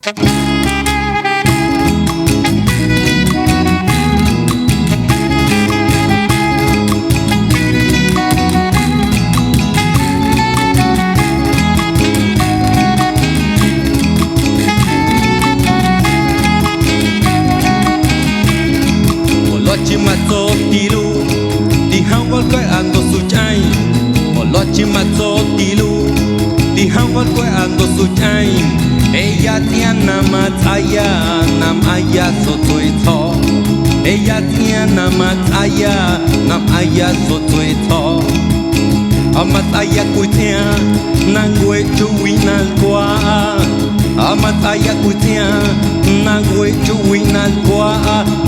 Chỉ mà cho tí lu thì hao con quay ăn đồ sụt ai bỏ lót chỉ mà cho tí lu thì hao con quay ăn đồ sụt ai ella tiene más allá nam allá so tuổi thọ ella tiene más allá nam allá so tuổi thọ amat ayah kutia nang gue cuwi nal kwa amat ayah kutia nang gue cuwi nal kwa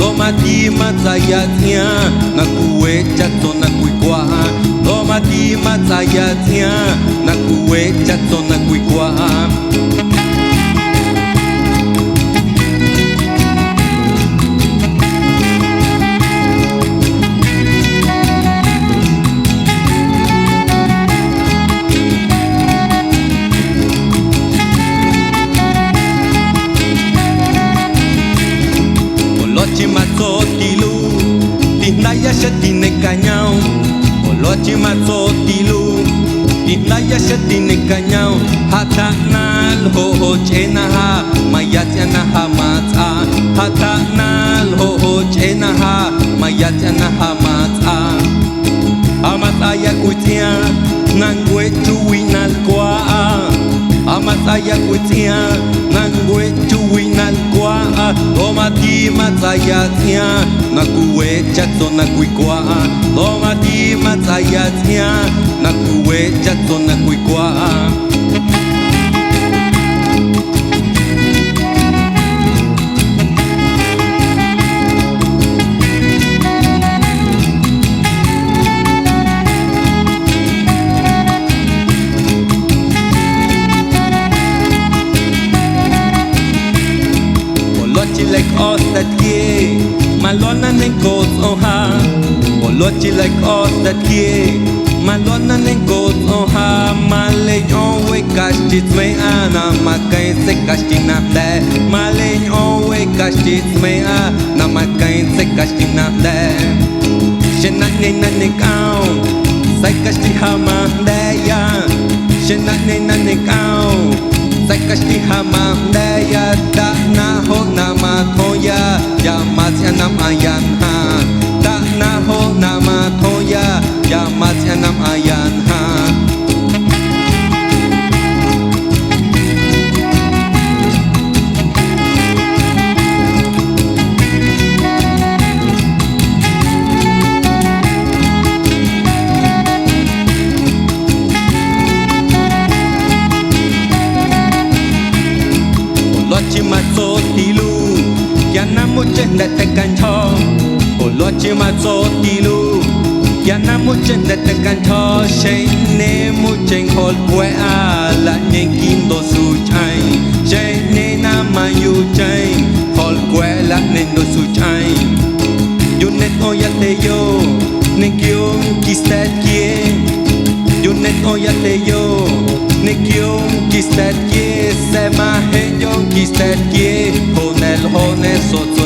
lo mati mataya tia na kue jatuh na kui kwa lo mati mataya tia na kue jatuh na kui kwa chỉ mà cho tí lu thì nay sẽ tin này cả nhau lo chỉ mà cho tí lu thì nay sẽ tin này cả nhau hata na ho che na ha maya na ha ma ta hata na ho che na ha maya na ha ma ta amataya kutia nangwe chui nal kwa amataya kutia nangwe chui nal kwa lomati mataya tia nakuwe chato nakuikwa lomati mataya tia nakuwe chato nakuikwa like us that ye malona nen goes on ha olochi like us that ye malona nen goes on ha male on we kashit me ana makai se kashina de male on we kashit me ana makai se kashina de shena ne kau sai kashti hama de ya shena ne kau sai kashti hama de ya da na ho na ma thoya ya ma tia nam ayan ha da na ho na ma thoya ya ma tia nam ayan ha chỉ mà cho tí lu ya nam một chân để tay can cho lo chỉ mà cho tí lu ya nam một chân để tay can cho say ne một chân hol quay là nhanh kim đồ su chay say ne nam mà yu chay hol quay là nên đồ su chay yu net oya te yo ne kyo kistat kie yu net oya te yo ne kyo kistat kie se ma he yo kistat kie honel so